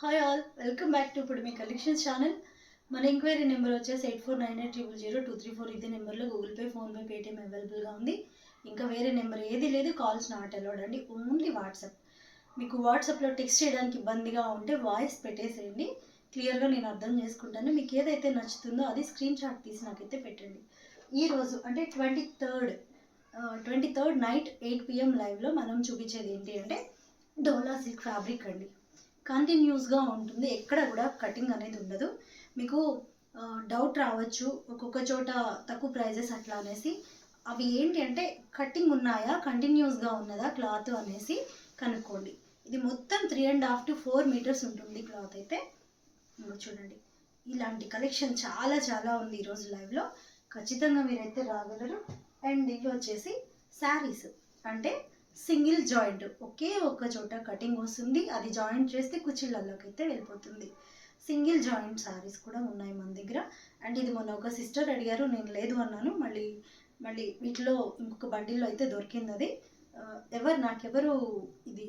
Hi all, welcome back to ఇప్పుడు మీ collections channel. మన enquiry number వచ్చేసి 8498000234. ఇదే నెంబర్లో గూగుల్ పే, ఫోన్పే, పేటిఎం అవైలబుల్గా ఉంది. ఇంకా వేరే నెంబర్ ఏది లేదు. కాల్స్ నాట్ అలౌడ్ అండి, ఓన్లీ వాట్సాప్. మీకు వాట్సాప్లో టెక్స్ట్ చేయడానికి ఇబ్బందిగా ఉంటే వాయిస్ పెట్టేసేయండి, క్లియర్గా నేను అర్థం చేసుకుంటాను. మీకు ఏదైతే నచ్చుతుందో అది స్క్రీన్ షాట్ తీసి నాకైతే పెట్టండి. ఈరోజు అంటే 23rd నైట్ 8 PM లైవ్లో మనం చూపించేది ఏంటి అంటే డోలా సిల్క్ ఫ్యాబ్రిక్ అండి. కంటిన్యూస్గా ఉంటుంది, ఎక్కడ కూడా కటింగ్ అనేది ఉండదు. మీకు డౌట్ రావచ్చు ఒక్కొక్క చోట తక్కువ ప్రైజెస్ అట్లా అనేసి. అవి ఏంటి అంటే కటింగ్ ఉన్నాయా, కంటిన్యూస్గా ఉన్నదా క్లాత్ అనేసి కనుక్కోండి. ఇది మొత్తం 3.5 to 4 meters ఉంటుంది క్లాత్ అయితే. చూడండి, ఇలాంటి కలెక్షన్ చాలా చాలా ఉంది ఈరోజు లైవ్లో. ఖచ్చితంగా మీరైతే రాగలరు. అండ్ ఇవి వచ్చేసి శారీస్ అంటే సింగిల్ జాయింట్, ఒకే ఒక్క చోట కటింగ్ వస్తుంది, అది జాయింట్ చేస్తే కుచ్చిళ్ళల్లోకి అయితే వెళ్ళిపోతుంది. సింగిల్ జాయింట్ శారీస్ కూడా ఉన్నాయి మన దగ్గర. అండ్ ఇది మొన్న ఒక సిస్టర్ అడిగారు, నేను లేదు అన్నాను. మళ్ళీ వీటిలో ఇంకొక బండిల్లో అయితే దొరికింది అది. నాకెవరు ఇది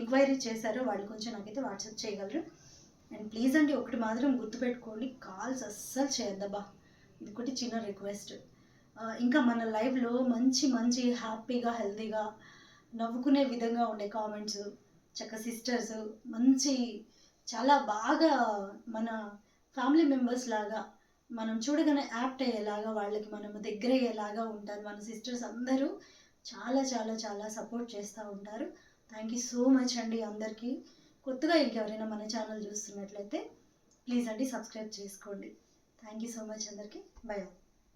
ఎంక్వైరీ చేశారో వాళ్ళు కొంచెం నాకైతే వాట్సాప్ చేయగలరు. అండ్ ప్లీజ్ అండి, ఒకటి మాత్రం గుర్తుపెట్టుకోండి, కాల్స్ అస్సలు చేయొద్దబ్బా. ఇది ఒకటి చిన్న రిక్వెస్ట్. ఇంకా మన లైవ్లో మంచి హ్యాపీగా హెల్తీగా నవ్వుకునే విధంగా ఉండే కామెంట్స్, సిస్టర్స్ మంచి చాలా బాగా మన ఫ్యామిలీ మెంబర్స్ లాగా మనం చూడగానే యాప్ట్ అయ్యేలాగా, వాళ్ళకి మనం దగ్గర అయ్యేలాగా ఉంటారు మన సిస్టర్స్ అందరూ. చాలా చాలా చాలా సపోర్ట్ చేస్తూ ఉంటారు. థ్యాంక్ యూ సో మచ్ అండి అందరికీ. కొత్తగా ఇంకెవరైనా మన ఛానల్ చూస్తున్నట్లయితే ప్లీజ్ అండి సబ్స్క్రైబ్ చేసుకోండి. థ్యాంక్ యూ సో మచ్ అందరికీ. బై.